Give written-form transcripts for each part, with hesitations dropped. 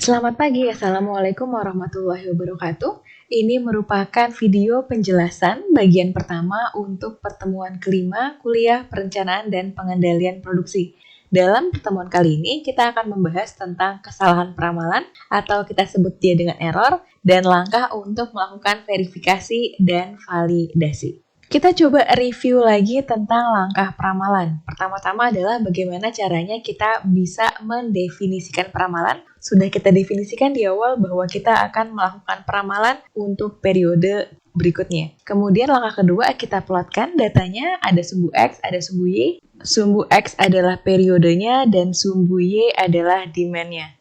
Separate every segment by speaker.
Speaker 1: Selamat pagi, Assalamualaikum warahmatullahi wabarakatuh. Ini merupakan video penjelasan bagian pertama untuk pertemuan kelima kuliah perencanaan dan pengendalian produksi. Dalam pertemuan kali ini, kita akan membahas tentang kesalahan peramalan atau kita sebut dia dengan error dan langkah untuk melakukan verifikasi dan validasi. Kita coba review lagi tentang langkah peramalan. Pertama-tama adalah bagaimana caranya kita bisa mendefinisikan peramalan. Sudah kita definisikan di awal bahwa kita akan melakukan peramalan untuk periode berikutnya. Kemudian langkah kedua kita plotkan datanya, ada sumbu X, ada sumbu Y. Sumbu X adalah periodenya dan sumbu Y adalah demand-nya.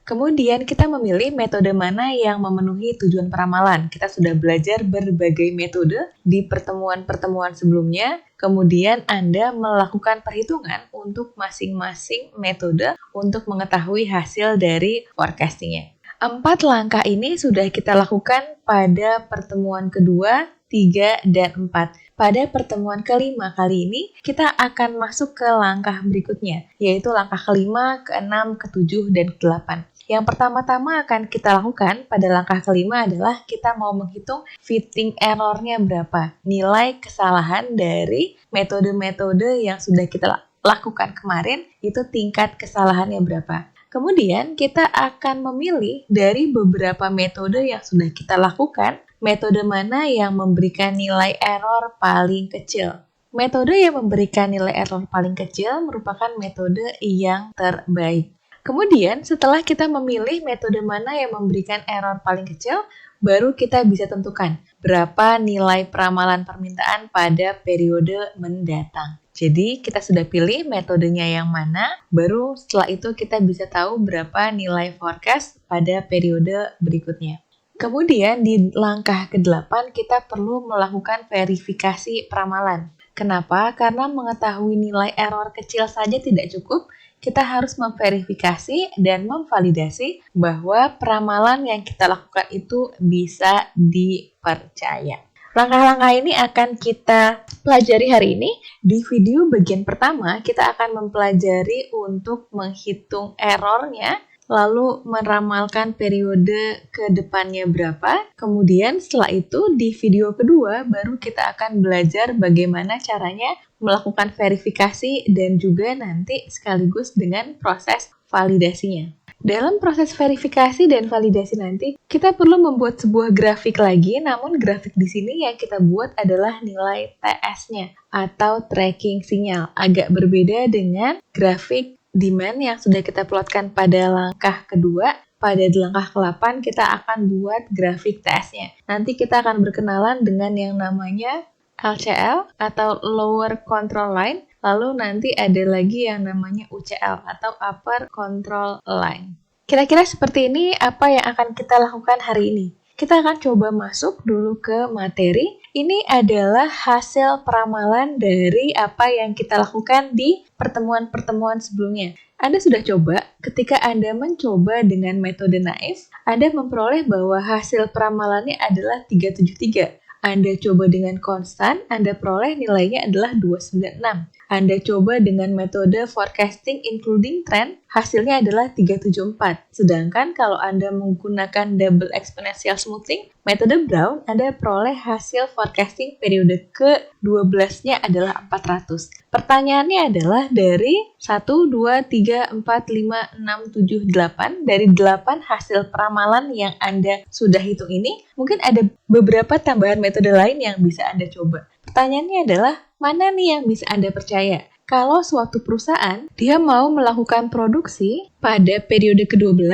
Speaker 1: Kemudian kita memilih metode mana yang memenuhi tujuan peramalan. Kita sudah belajar berbagai metode di pertemuan-pertemuan sebelumnya. Kemudian Anda melakukan perhitungan untuk masing-masing metode untuk mengetahui hasil dari forecasting-nya. 4 langkah ini sudah kita lakukan pada pertemuan kedua, 3, dan 4. Pada pertemuan kelima kali ini, kita akan masuk ke langkah berikutnya, yaitu langkah kelima, keenam, ketujuh, dan ke-8. Yang pertama-tama akan kita lakukan pada langkah kelima adalah kita mau menghitung fitting error-nya berapa. Nilai kesalahan dari metode-metode yang sudah kita lakukan kemarin, itu tingkat kesalahannya berapa. Kemudian kita akan memilih dari beberapa metode yang sudah kita lakukan, metode mana yang memberikan nilai error paling kecil. Metode yang memberikan nilai error paling kecil merupakan metode yang terbaik. Kemudian setelah kita memilih metode mana yang memberikan error paling kecil, baru kita bisa tentukan berapa nilai peramalan permintaan pada periode mendatang. Jadi kita sudah pilih metodenya yang mana, baru setelah itu kita bisa tahu berapa nilai forecast pada periode berikutnya. Kemudian di langkah ke-8 kita perlu melakukan verifikasi peramalan. Kenapa? Karena mengetahui nilai error kecil saja tidak cukup, kita harus memverifikasi dan memvalidasi bahwa peramalan yang kita lakukan itu bisa dipercaya. Langkah-langkah ini akan kita pelajari hari ini. Di video bagian pertama, kita akan mempelajari untuk menghitung errornya, lalu meramalkan periode ke depannya berapa. Kemudian setelah itu di video kedua baru kita akan belajar bagaimana caranya melakukan verifikasi dan juga nanti sekaligus dengan proses validasinya. Dalam proses verifikasi dan validasi nanti, kita perlu membuat sebuah grafik lagi, namun grafik di sini yang kita buat adalah nilai TS-nya atau tracking sinyal. Agak berbeda dengan grafik demand yang sudah kita plotkan pada langkah kedua. Pada di langkah ke-8 kita akan buat grafik TS-nya. Nanti kita akan berkenalan dengan yang namanya LCL atau Lower Control Line. Lalu nanti ada lagi yang namanya UCL atau Upper Control Line. Kira-kira seperti ini apa yang akan kita lakukan hari ini. Kita akan coba masuk dulu ke materi. Ini adalah hasil peramalan dari apa yang kita lakukan di pertemuan-pertemuan sebelumnya. Anda sudah coba, ketika Anda mencoba dengan metode naif, Anda memperoleh bahwa hasil peramalannya adalah 373. Anda coba dengan konstan, Anda peroleh nilainya adalah 296. Anda coba dengan metode forecasting including trend, hasilnya adalah 374. Sedangkan kalau Anda menggunakan double exponential smoothing, metode Brown, Anda peroleh hasil forecasting periode ke-12-nya adalah 400. Pertanyaannya adalah dari 1, 2, 3, 4, 5, 6, 7, 8, dari 8 hasil peramalan yang Anda sudah hitung ini, mungkin ada beberapa tambahan metode lain yang bisa Anda coba. Pertanyaannya adalah, mana nih yang bisa Anda percaya? Kalau suatu perusahaan, dia mau melakukan produksi pada periode ke-12,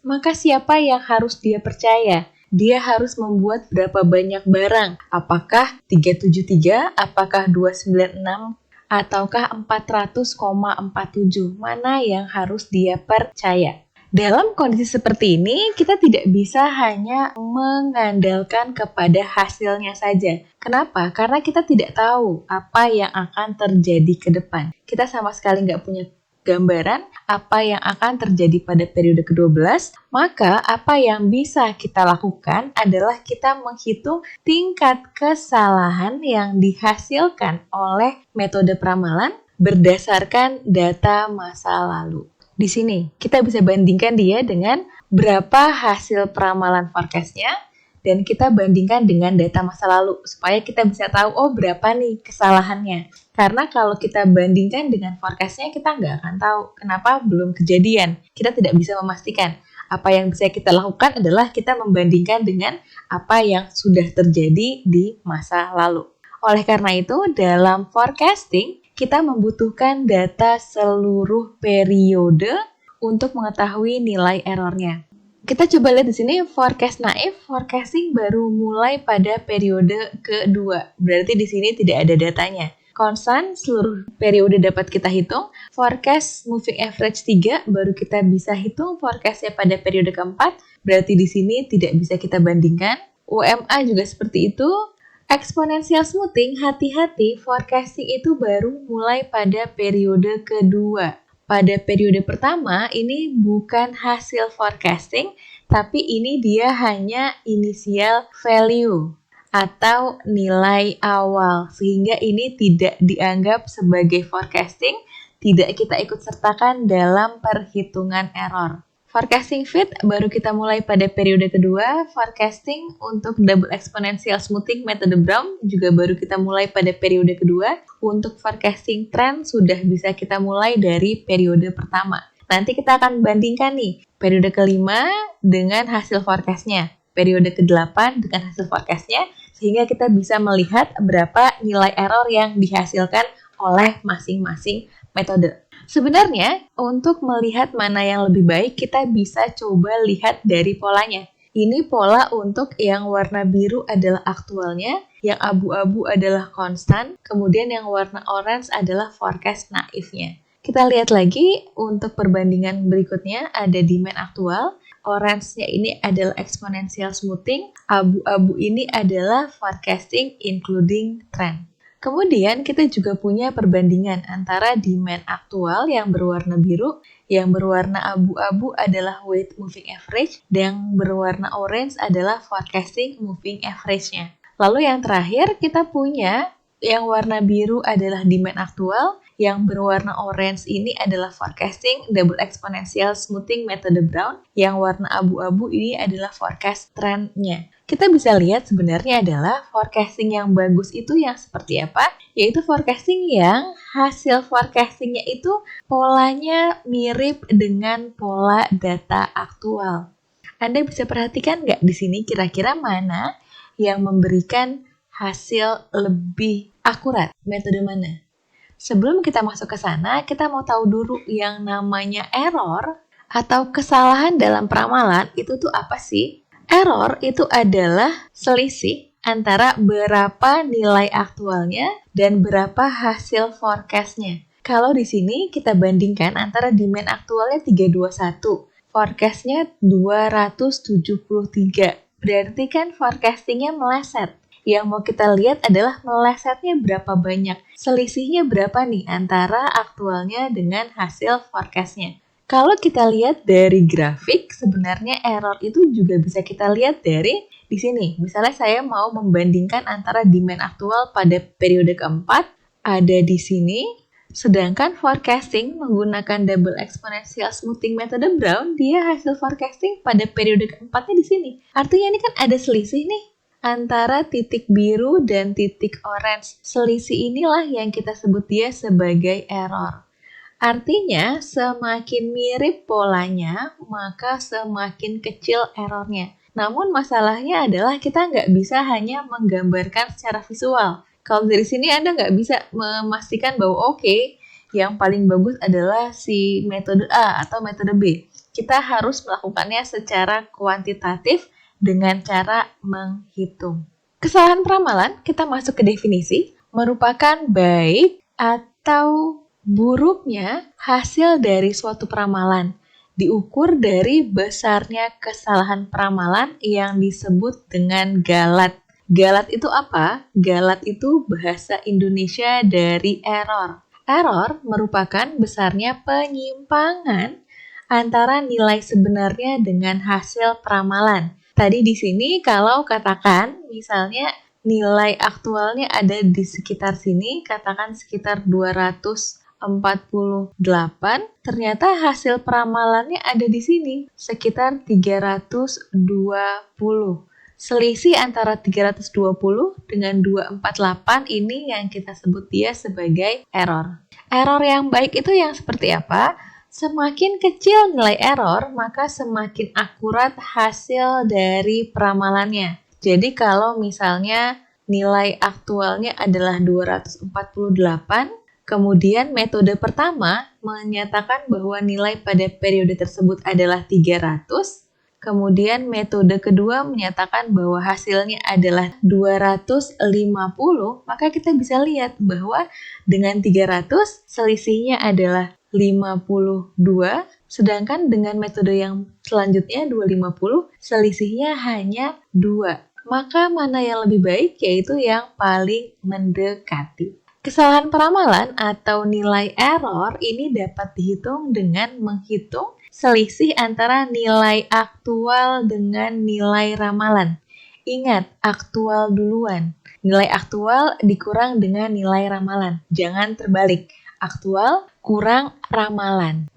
Speaker 1: maka siapa yang harus dia percaya? Dia harus membuat berapa banyak barang? Apakah 373, apakah 296, ataukah 400,47? Mana yang harus dia percaya? Dalam kondisi seperti ini, kita tidak bisa hanya mengandalkan kepada hasilnya saja. Kenapa? Karena kita tidak tahu apa yang akan terjadi ke depan. Kita sama sekali nggak punya gambaran apa yang akan terjadi pada periode ke-12, maka apa yang bisa kita lakukan adalah kita menghitung tingkat kesalahan yang dihasilkan oleh metode peramalan berdasarkan data masa lalu. Di sini kita bisa bandingkan dia dengan berapa hasil peramalan forecast-nya dan kita bandingkan dengan data masa lalu supaya kita bisa tahu oh berapa nih kesalahannya. Karena kalau kita bandingkan dengan forecast-nya kita nggak akan tahu kenapa belum kejadian. Kita tidak bisa memastikan. Apa yang bisa kita lakukan adalah kita membandingkan dengan apa yang sudah terjadi di masa lalu. Oleh karena itu, dalam forecasting, kita membutuhkan data seluruh periode untuk mengetahui nilai errornya. Kita coba lihat di sini forecast naif, forecasting baru mulai pada periode kedua. Berarti di sini tidak ada datanya. Konstan seluruh periode dapat kita hitung. Forecast moving average 3 baru kita bisa hitung forecastnya pada periode keempat. Berarti di sini tidak bisa kita bandingkan. UMA juga seperti itu. Exponential smoothing, hati-hati, forecasting itu baru mulai pada periode kedua. Pada periode pertama, ini bukan hasil forecasting, tapi ini dia hanya initial value atau nilai awal, sehingga ini tidak dianggap sebagai forecasting, tidak kita ikut sertakan dalam perhitungan error. Forecasting fit baru kita mulai pada periode kedua. Forecasting untuk double exponential smoothing metode Brown juga baru kita mulai pada periode kedua. Untuk forecasting trend sudah bisa kita mulai dari periode pertama. Nanti kita akan bandingkan nih periode kelima dengan hasil forecast-nya, periode ke-8 dengan hasil forecast-nya, sehingga kita bisa melihat berapa nilai error yang dihasilkan oleh masing-masing metode. Sebenarnya, untuk melihat mana yang lebih baik, kita bisa coba lihat dari polanya. Ini pola untuk yang warna biru adalah aktualnya, yang abu-abu adalah konstan, kemudian yang warna orange adalah forecast naifnya. Kita lihat lagi untuk perbandingan berikutnya, ada demand aktual, orange-nya ini adalah exponential smoothing, abu-abu ini adalah forecasting including trend. Kemudian kita juga punya perbandingan antara demand aktual yang berwarna biru, yang berwarna abu-abu adalah weighted moving average, dan yang berwarna orange adalah forecasting moving average-nya. Lalu yang terakhir kita punya yang warna biru adalah demand aktual, yang berwarna orange ini adalah forecasting double exponential smoothing metode Brown, yang warna abu-abu ini adalah forecast trend-nya. Kita bisa lihat sebenarnya adalah forecasting yang bagus itu yang seperti apa, yaitu forecasting yang hasil forecastingnya itu polanya mirip dengan pola data aktual. Anda bisa perhatikan nggak di sini kira-kira mana yang memberikan hasil lebih akurat, metode mana? Sebelum kita masuk ke sana, kita mau tahu dulu yang namanya error atau kesalahan dalam peramalan itu tuh apa sih? Error itu adalah selisih antara berapa nilai aktualnya dan berapa hasil forecast-nya. Kalau di sini kita bandingkan antara demand aktualnya 321, forecast-nya 273. Berarti kan forecasting-nya meleset. Yang mau kita lihat adalah melesetnya berapa banyak. Selisihnya berapa nih antara aktualnya dengan hasil forecast-nya. Kalau kita lihat dari grafik, sebenarnya error itu juga bisa kita lihat dari di sini. Misalnya saya mau membandingkan antara demand aktual pada periode keempat, ada di sini. Sedangkan forecasting menggunakan double exponential smoothing metode Brown, dia hasil forecasting pada periode keempatnya di sini. Artinya ini kan ada selisih nih antara titik biru dan titik orange. Selisih inilah yang kita sebut dia sebagai error. Artinya, semakin mirip polanya, maka semakin kecil errornya. Namun masalahnya adalah kita nggak bisa hanya menggambarkan secara visual. Kalau dari sini Anda nggak bisa memastikan bahwa oke, yang paling bagus adalah si metode A atau metode B. Kita harus melakukannya secara kuantitatif dengan cara menghitung. Kesalahan peramalan, kita masuk ke definisi, merupakan baik atau buruknya hasil dari suatu peramalan diukur dari besarnya kesalahan peramalan yang disebut dengan galat. Galat itu apa? Galat itu bahasa Indonesia dari error. Error merupakan besarnya penyimpangan antara nilai sebenarnya dengan hasil peramalan. Tadi di sini kalau katakan misalnya nilai aktualnya ada di sekitar sini, katakan sekitar 200 ternyata hasil peramalannya ada di sini, sekitar 320. Selisih antara 320 dengan 248 ini yang kita sebut dia sebagai error. Error yang baik itu yang seperti apa? Semakin kecil nilai error, maka semakin akurat hasil dari peramalannya. Jadi kalau misalnya nilai aktualnya adalah 248, kemudian metode pertama menyatakan bahwa nilai pada periode tersebut adalah 300, kemudian metode kedua menyatakan bahwa hasilnya adalah 250, maka kita bisa lihat bahwa dengan 300 selisihnya adalah 52, sedangkan dengan metode yang selanjutnya 250 selisihnya hanya 2. Maka mana yang lebih baik? Yaitu yang paling mendekati. Kesalahan peramalan atau nilai error ini dapat dihitung dengan menghitung selisih antara nilai aktual dengan nilai ramalan. Ingat, aktual duluan. Nilai aktual dikurang dengan nilai ramalan. Jangan terbalik. Aktual kurang ramalan.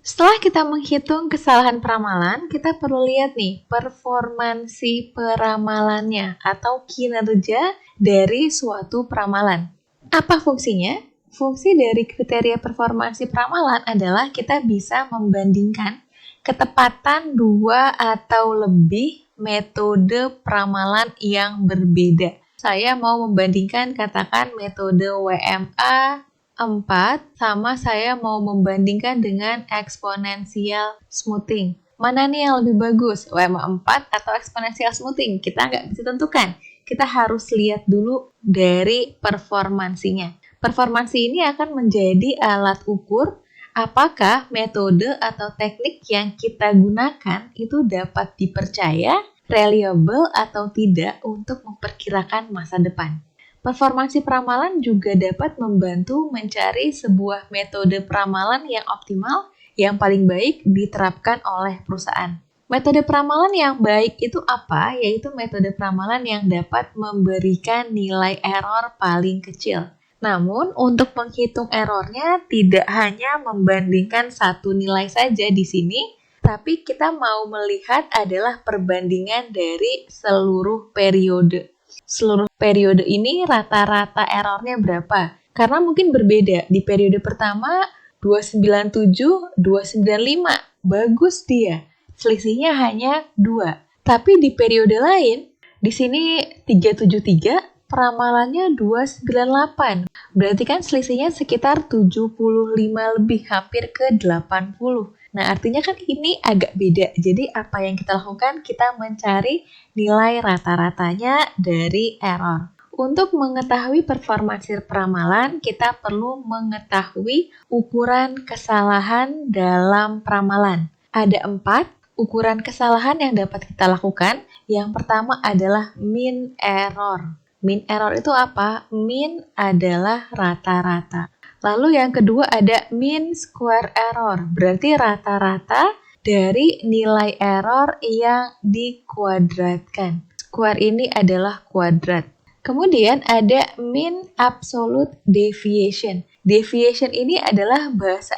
Speaker 1: Setelah kita menghitung kesalahan peramalan, kita perlu lihat nih performansi peramalannya atau kinerja dari suatu peramalan. Apa fungsinya? Fungsi dari kriteria performansi peramalan adalah kita bisa membandingkan ketepatan 2 atau lebih metode peramalan yang berbeda. Saya mau membandingkan katakan metode WMA 4 sama saya mau membandingkan dengan exponential smoothing. Mana nih yang lebih bagus? WMA 4 atau exponential smoothing? Kita nggak bisa tentukan. Kita harus lihat dulu dari performansinya. Performansi ini akan menjadi alat ukur apakah metode atau teknik yang kita gunakan itu dapat dipercaya, reliable atau tidak untuk memperkirakan masa depan. Performansi peramalan juga dapat membantu mencari sebuah metode peramalan yang optimal yang paling baik diterapkan oleh perusahaan. Metode peramalan yang baik itu apa? Yaitu metode peramalan yang dapat memberikan nilai error paling kecil. Namun, untuk menghitung errornya tidak hanya membandingkan satu nilai saja di sini, tapi kita mau melihat adalah perbandingan dari seluruh periode. Seluruh periode ini rata-rata errornya berapa? Karena mungkin berbeda. Di periode pertama 297, 295, bagus dia. Selisihnya hanya 2. Tapi di periode lain, di sini 373, peramalannya 298. Berarti kan selisihnya sekitar 75 lebih, hampir ke 80. Nah, artinya kan ini agak beda. Jadi apa yang kita lakukan? Kita mencari nilai rata-ratanya dari error. Untuk mengetahui performansi peramalan, kita perlu mengetahui ukuran kesalahan dalam peramalan. Ada 4 ukuran kesalahan yang dapat kita lakukan. Yang pertama adalah mean error. Mean error itu apa? Mean adalah rata-rata. Lalu yang kedua ada mean square error. Berarti rata-rata dari nilai error yang dikuadratkan. Square ini adalah kuadrat. Kemudian ada mean absolute deviation. Deviation ini adalah bahasa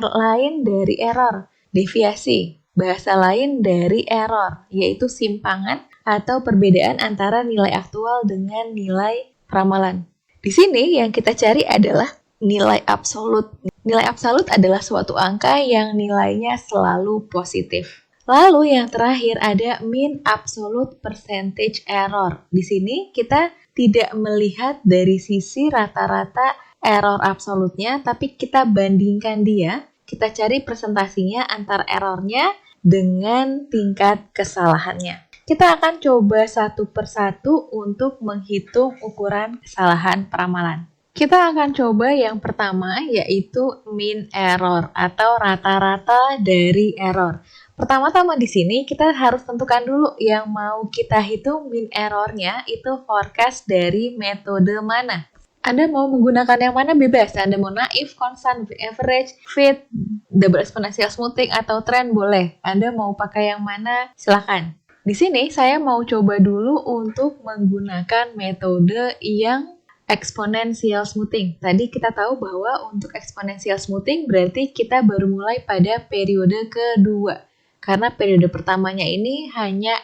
Speaker 1: lain dari error. Deviasi, bahasa lain dari error, yaitu simpangan atau perbedaan antara nilai aktual dengan nilai peramalan. Di sini yang kita cari adalah nilai absolut. Nilai absolut adalah suatu angka yang nilainya selalu positif. Lalu yang terakhir ada mean absolute percentage error. Di sini kita tidak melihat dari sisi rata-rata error absolutnya, tapi kita bandingkan dia. Kita cari presentasinya antar errornya dengan tingkat kesalahannya. Kita akan coba satu persatu untuk menghitung ukuran kesalahan peramalan. Kita akan coba yang pertama yaitu mean error atau rata-rata dari error. Pertama-tama di sini kita harus tentukan dulu yang mau kita hitung mean errornya itu forecast dari metode mana. Anda mau menggunakan yang mana bebas. Anda mau naif, constant, average, fit, double exponential smoothing atau trend boleh. Anda mau pakai yang mana silakan. Di sini saya mau coba dulu untuk menggunakan metode yang Exponential smoothing. Tadi kita tahu bahwa untuk exponential smoothing berarti kita baru mulai pada periode kedua. Karena periode pertamanya ini hanya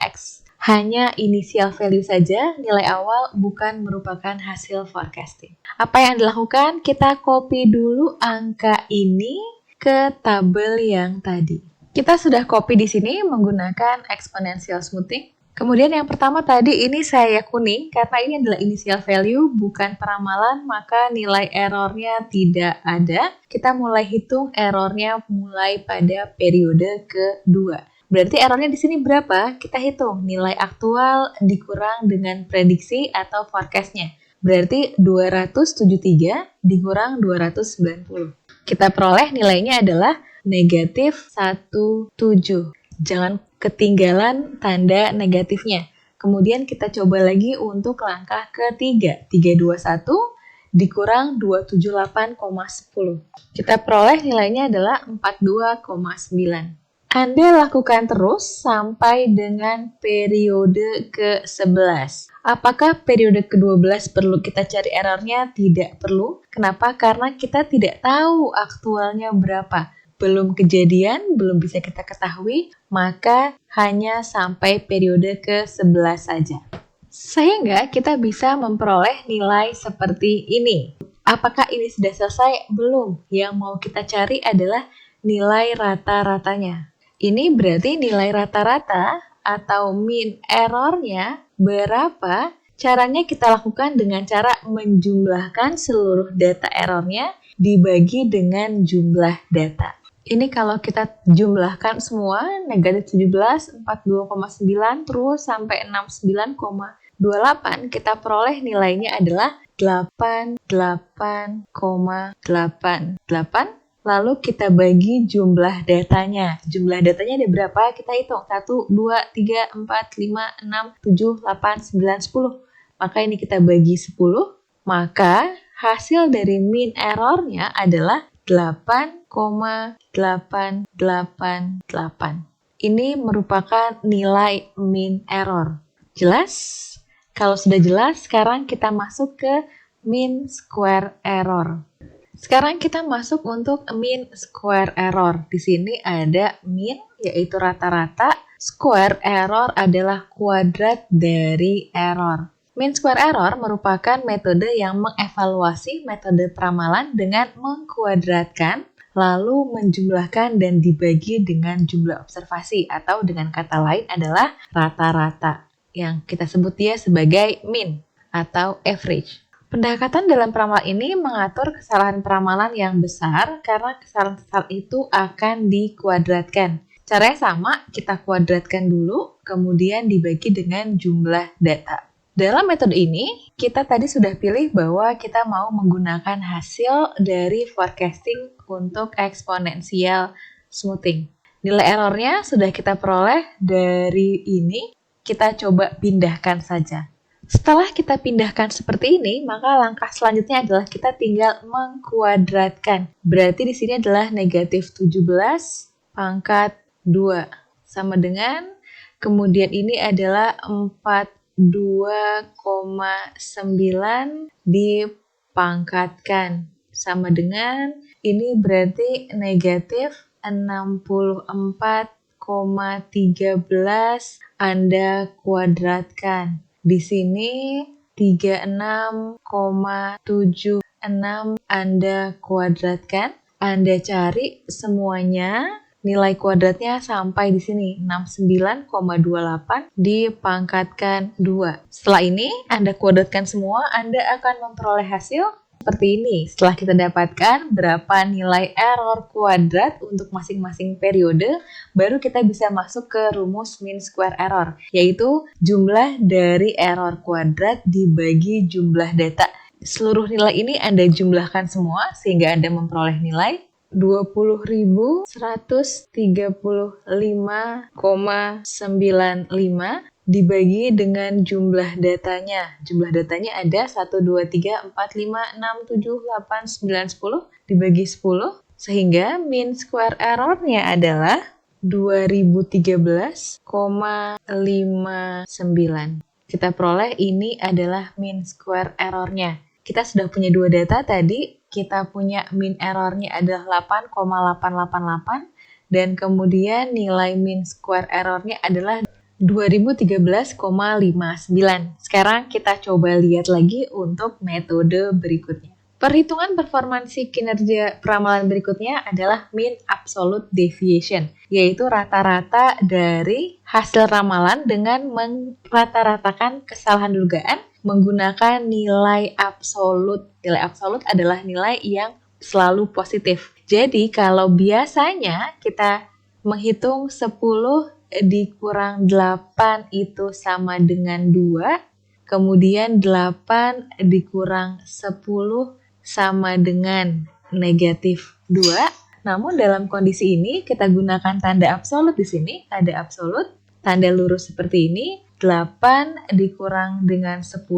Speaker 1: initial value saja, nilai awal bukan merupakan hasil forecasting. Apa yang dilakukan? Kita copy dulu angka ini ke tabel yang tadi. Kita sudah copy di sini menggunakan exponential smoothing. Kemudian yang pertama tadi ini saya kuning karena ini adalah initial value bukan peramalan, maka nilai errornya tidak ada. Kita mulai hitung errornya mulai pada periode kedua. Berarti errornya di sini berapa? Kita hitung nilai aktual dikurang dengan prediksi atau forecast-nya. Berarti 273 dikurang 290. Kita peroleh nilainya adalah negatif 17. Jangan ketinggalan tanda negatifnya. Kemudian kita coba lagi untuk langkah ketiga. 321 dikurang 278,10. Kita peroleh nilainya adalah 42,9. Anda lakukan terus sampai dengan periode ke-11. Apakah periode ke-12 perlu kita cari errornya? Tidak perlu. Kenapa? Karena kita tidak tahu aktualnya berapa. Belum kejadian, belum bisa kita ketahui, maka hanya sampai periode ke-11 saja. Sehingga kita bisa memperoleh nilai seperti ini. Apakah ini sudah selesai? Belum. Yang mau kita cari adalah nilai rata-ratanya. Ini berarti nilai rata-rata atau mean errornya berapa? Caranya kita lakukan dengan cara menjumlahkan seluruh data errornya dibagi dengan jumlah data. Ini kalau kita jumlahkan semua, negatif 17, 42,9, terus sampai 69,28, kita peroleh nilainya adalah 88,88. Lalu kita bagi jumlah datanya. Jumlah datanya ada berapa? Kita hitung. 1, 2, 3, 4, 5, 6, 7, 8, 9, 10. Maka ini kita bagi 10. Maka hasil dari mean errornya adalah 8,888. Ini merupakan nilai mean error. Jelas? Kalau sudah jelas, sekarang kita masuk ke mean square error. Sekarang kita masuk untuk mean square error. Di sini ada mean, yaitu rata-rata. Square error adalah kuadrat dari error. Mean square error merupakan metode yang mengevaluasi metode peramalan dengan mengkuadratkan, lalu menjumlahkan dan dibagi dengan jumlah observasi, atau dengan kata lain adalah rata-rata, yang kita sebut dia sebagai mean atau average. Pendekatan dalam peramalan ini mengatur kesalahan peramalan yang besar karena kesalahan itu akan dikuadratkan. Caranya sama, kita kuadratkan dulu, kemudian dibagi dengan jumlah data. Dalam metode ini, kita tadi sudah pilih bahwa kita mau menggunakan hasil dari forecasting untuk exponential smoothing. Nilai errornya sudah kita peroleh dari ini, kita coba pindahkan saja. Setelah kita pindahkan seperti ini, maka langkah selanjutnya adalah kita tinggal mengkuadratkan. Berarti di sini adalah negatif 17 pangkat 2. Sama dengan, kemudian ini adalah 42,9 dipangkatkan. Sama dengan, ini berarti negatif 64,13 Anda kuadratkan. Di sini 36,76 Anda kuadratkan. Anda cari semuanya, nilai kuadratnya sampai di sini 69,28 dipangkatkan 2. Setelah ini Anda kuadratkan semua, Anda akan memperoleh hasil seperti ini. Setelah kita dapatkan berapa nilai error kuadrat untuk masing-masing periode, baru kita bisa masuk ke rumus mean square error, yaitu jumlah dari error kuadrat dibagi jumlah data. Seluruh nilai ini Anda jumlahkan semua sehingga Anda memperoleh nilai 20.135,95 dibagi dengan jumlah datanya. Jumlah datanya ada 1, 2, 3, 4, 5, 6, 7, 8, 9, 10 dibagi 10. Sehingga mean square errornya adalah 2013,59. Kita peroleh ini adalah mean square errornya. kita sudah punya dua data tadi. Kita punya mean errornya adalah 8,888 dan kemudian nilai mean square errornya adalah 2013,59. Sekarang kita coba lihat lagi untuk metode berikutnya. Perhitungan performansi kinerja peramalan berikutnya adalah mean absolute deviation, yaitu rata-rata dari hasil ramalan dengan merata-ratakan kesalahan dugaan menggunakan nilai absolut. Nilai absolut adalah nilai yang selalu positif. Jadi kalau biasanya kita menghitung 10 dikurang 8 itu sama dengan 2, kemudian 8 dikurang 10 sama dengan negatif 2. Namun dalam kondisi ini kita gunakan tanda absolut di sini, tanda absolut, tanda lurus seperti ini, 8 dikurang dengan 10,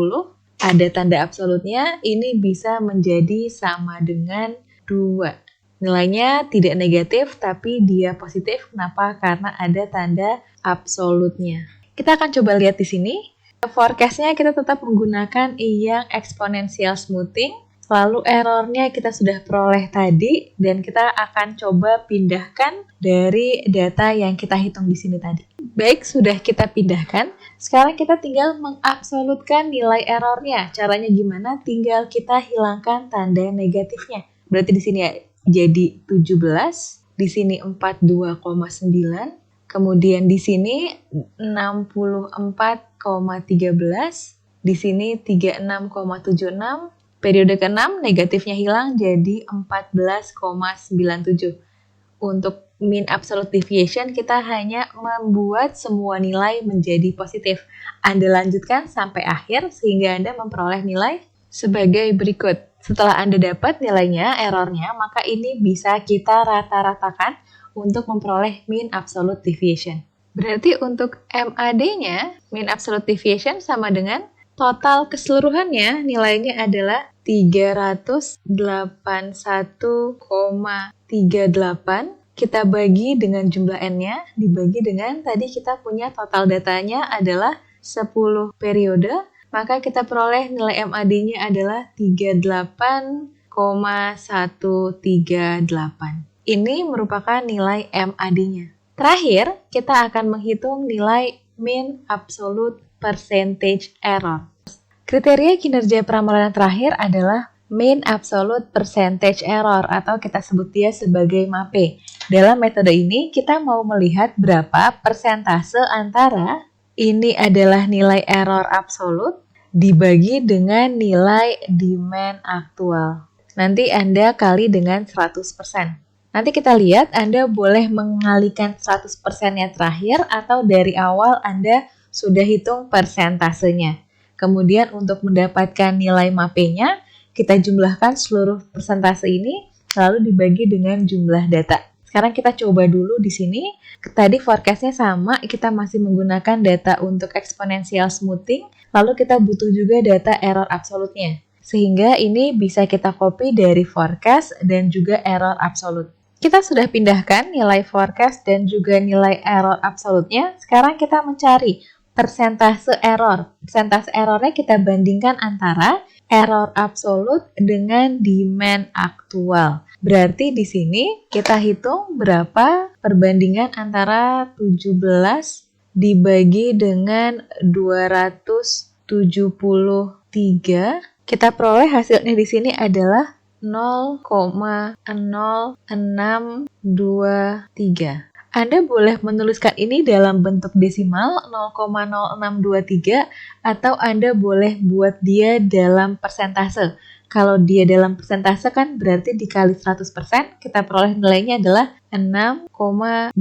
Speaker 1: ada tanda absolutnya, ini bisa menjadi sama dengan 2. Nilainya tidak negatif tapi dia positif. Kenapa? Karena ada tanda absolutnya. Kita akan coba lihat di sini. Forecast-nya kita tetap menggunakan yang exponential smoothing. Lalu errornya kita sudah peroleh tadi dan kita akan coba pindahkan dari data yang kita hitung di sini tadi. Baik, sudah kita pindahkan. Sekarang kita tinggal mengabsolutkan nilai errornya. Caranya gimana? Tinggal kita hilangkan tanda negatifnya. Berarti di sini ya, jadi 17, di sini 42,9, kemudian di sini 64,13, di sini 36,76. Periode ke-6 negatifnya hilang jadi 14,97. Untuk mean absolute deviation kita hanya membuat semua nilai menjadi positif. Anda lanjutkan sampai akhir sehingga Anda memperoleh nilai sebagai berikut. Setelah Anda dapat nilainya, errornya, maka ini bisa kita rata-ratakan untuk memperoleh mean absolute deviation. Berarti untuk MAD-nya, mean absolute deviation sama dengan total keseluruhannya nilainya adalah 381,38. Kita bagi dengan jumlah N-nya, dibagi dengan tadi kita punya total datanya adalah 10 periode, maka kita peroleh nilai MAD-nya adalah 38,138. Ini merupakan nilai MAD-nya. Terakhir, kita akan menghitung nilai mean absolute percentage error. Kriteria kinerja peramalan terakhir adalah mean absolute percentage error atau kita sebut dia sebagai MAPE. Dalam metode ini kita mau melihat berapa persentase antara ini adalah nilai error absolut dibagi dengan nilai demand aktual. Nanti Anda kali dengan 100%. Nanti kita lihat Anda boleh mengalikan 100%-nya terakhir atau dari awal Anda sudah hitung persentasenya. Kemudian untuk mendapatkan nilai MAPE-nya, kita jumlahkan seluruh persentase ini, lalu dibagi dengan jumlah data. Sekarang kita coba dulu di sini. Tadi forecast-nya sama, kita masih menggunakan data untuk exponential smoothing, lalu kita butuh juga data error absolutnya. Sehingga ini bisa kita copy dari forecast dan juga error absolut. Kita sudah pindahkan nilai forecast dan juga nilai error absolutnya. Sekarang kita mencari persentase error. Persentase errornya kita bandingkan antara error absolut dengan demand aktual. Berarti di sini kita hitung berapa perbandingan antara 17 dibagi dengan 273. Kita peroleh hasilnya di sini adalah 0,0623. Anda boleh menuliskan ini dalam bentuk desimal 0,0623 atau Anda boleh buat dia dalam persentase. Kalau dia dalam persentase kan berarti dikali 100%, kita peroleh nilainya adalah 6,23%.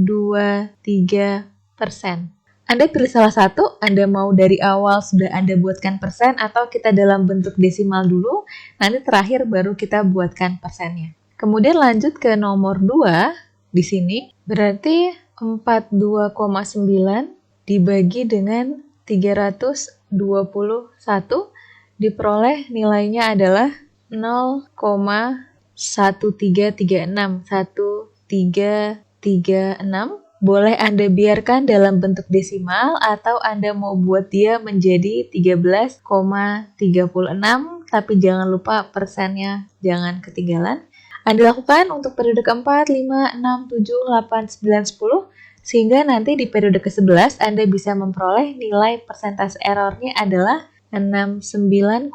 Speaker 1: Anda pilih salah satu, Anda mau dari awal sudah Anda buatkan persen atau kita dalam bentuk desimal dulu, nanti terakhir baru kita buatkan persennya. Kemudian lanjut ke nomor 2. Di sini berarti 42,9 dibagi dengan 321 diperoleh nilainya adalah 0,1336. Boleh Anda biarkan dalam bentuk desimal atau Anda mau buat dia menjadi 13,36 tapi jangan lupa persennya jangan ketinggalan. Anda lakukan untuk periode keempat, 5, 6, 7, 8, 9, 10, sehingga nanti di periode ke-11 Anda bisa memperoleh nilai persentase errornya adalah 69,28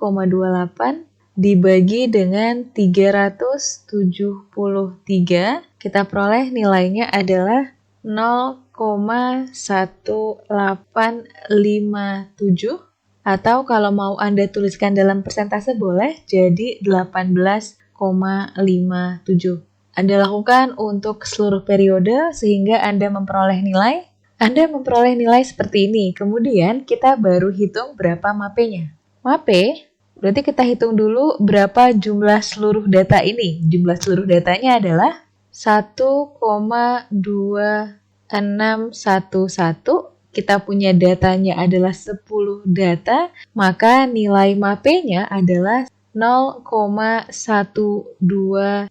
Speaker 1: dibagi dengan 373, kita peroleh nilainya adalah 0,1857, atau kalau mau Anda tuliskan dalam persentase boleh jadi 18,57. Anda lakukan untuk seluruh periode sehingga Anda memperoleh nilai. Anda memperoleh nilai seperti ini. Kemudian kita baru hitung berapa MAPE-nya. MAPE, berarti kita hitung dulu berapa jumlah seluruh data ini. Jumlah seluruh datanya adalah 1,2611. Kita punya datanya adalah 10 data, maka nilai MAPE-nya adalah 0,1261.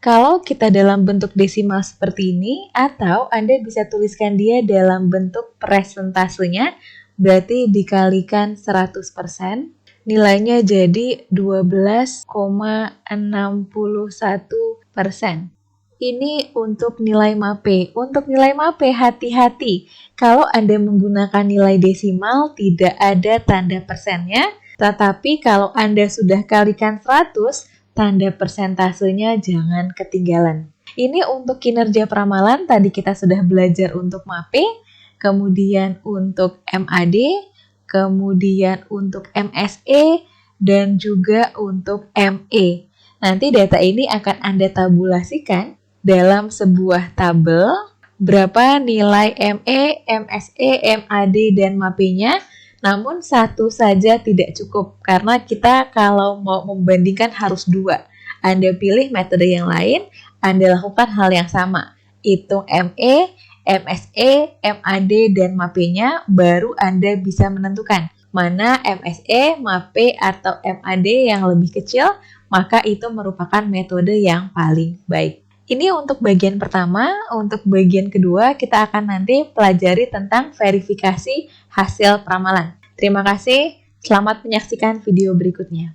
Speaker 1: Kalau kita dalam bentuk desimal seperti ini, atau Anda bisa tuliskan dia dalam bentuk presentasenya, berarti dikalikan 100%, nilainya jadi 12,61%. Ini untuk nilai MAPE. Untuk nilai MAPE, hati-hati. Kalau Anda menggunakan nilai desimal, tidak ada tanda persennya. Tetapi kalau Anda sudah kalikan 100, tanda persentasenya jangan ketinggalan. Ini untuk kinerja peramalan, tadi kita sudah belajar untuk MAPE, kemudian untuk MAD, kemudian untuk MSE, dan juga untuk ME. Nanti data ini akan Anda tabulasikan dalam sebuah tabel berapa nilai ME, MSE, MAD, dan MAPE-nya. Namun satu saja tidak cukup karena kita kalau mau membandingkan harus dua. Anda pilih metode yang lain, Anda lakukan hal yang sama. Hitung ME, MSE, MAD, dan MAPE-nya, baru Anda bisa menentukan mana MSE, MAPE, atau MAD yang lebih kecil, maka itu merupakan metode yang paling baik. Ini untuk bagian pertama. Untuk bagian kedua, kita akan nanti pelajari tentang verifikasi hasil peramalan. Terima kasih, selamat menyaksikan video berikutnya.